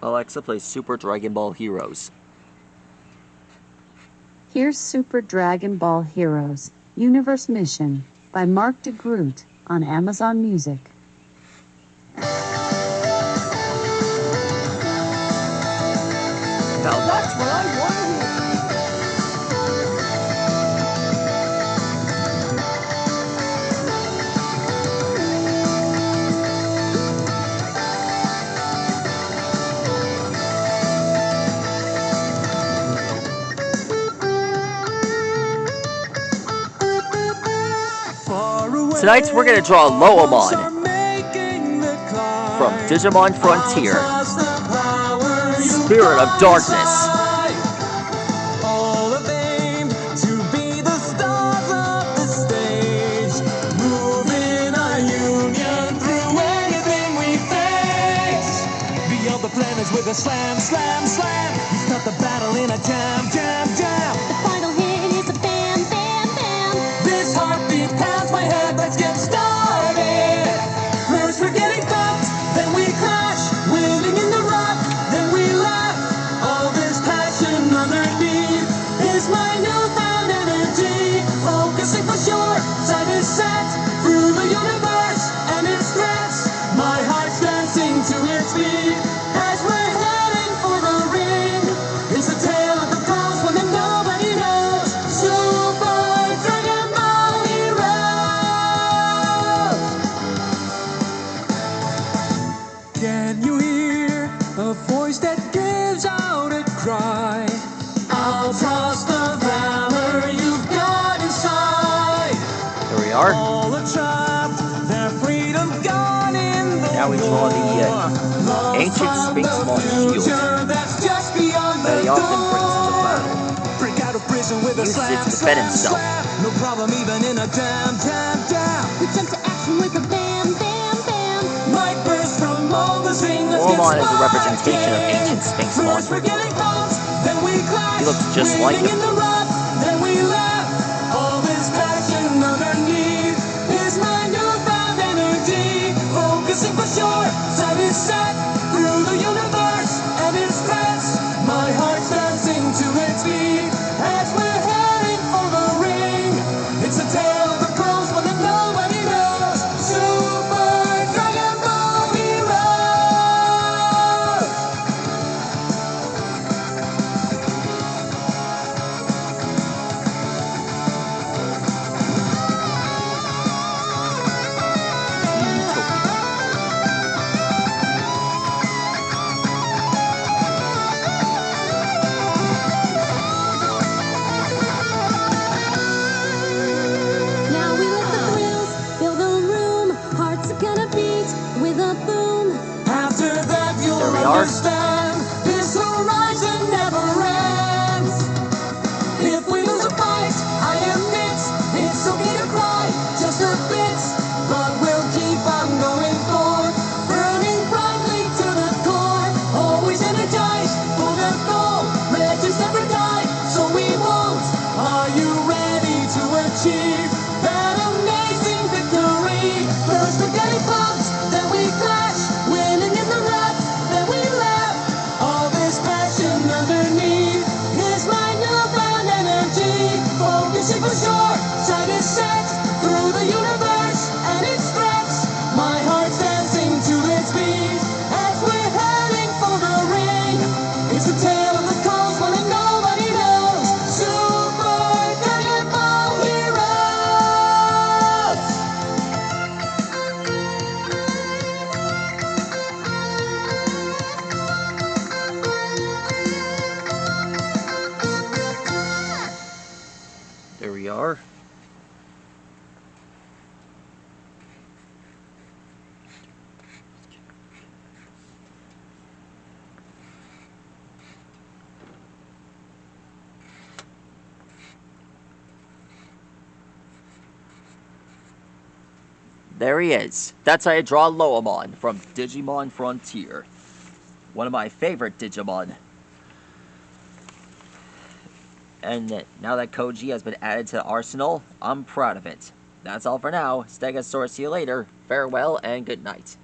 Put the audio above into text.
Alexa, play Super Dragon Ball Heroes. Here's Super Dragon Ball Heroes Universe Mission by Mark DeGroot on Amazon Music. Now that's what I want to hear. Tonight we're going to draw LOWEEMON from Digimon Frontier. Spirit of Darkness. All of aim to be the stars of the stage, moving our union through anything we face. Beyond the planets with a slam, slam, slam. You start the battle in a jam, jam, jam. The final hit is a bam, bam, bam. This heartbeat past my head, let's get started. First we're getting bumped, then we crash, winning in the rock, then we laugh. All this passion underneath is my newfound energy. Focusing for sure, sight is set through the universe and its threats. My heart's dancing to its beat as we're heading for the ring. It's a tale of the pros when nobody knows. Super Dragon Ball Heroes. Can you hear a voice that gives out a cry? I'll trust the valor you've got inside. Here we are. All are trapped, their freedom gone in the Now we draw the ancient Sphinxmon shield that he often brings to battle. Break out of prison with a Uses it slam, to defend slam, himself. slam. No problem even in a jam, jam, jam. We jump to action with a bam, bam, bam. Light burst from all the things. LOWEEMON is a representation of ancient Sphinxmon. First we're getting pumped, then we clash. He looks just like Winning him. in the rough, then we laugh. All this passion underneath is my newfound energy. Focusing for sure, sight is set through the universe and its threats. My heart's dancing to its beat as we're heading for the ring. It's a tale of the pros when nobody knows. Super Dragon Ball Heroes. Now we let the thrills fill the room. Hearts are gonna beat with a boom. After that you'll There we are. understand this horizon never ends. If we lose a fight, I admit it's okay to cry just a bit, but we'll keep on going forward, burning brightly to the core, always energized for the goal. Legends never die, so we won't. Are you ready to achieve that amazing victory? First we're getting pumped, then we clash, winning in the rut, then we laugh. All this passion underneath is my newfound energy. Focusing for sure, sight is set through the universe and its threats. My heart's dancing to its beat as we're heading for the ring. It's a tale of the cosmos and nobody knows. Super Dragon Ball Heroes. There we are. There he is. That's how you draw LOWEEMON from Digimon Frontier. One of my favorite Digimon. And now that Koji has been added to the arsenal, I'm proud of it. That's all for now. Stegosaurus, see you later. Farewell and good night.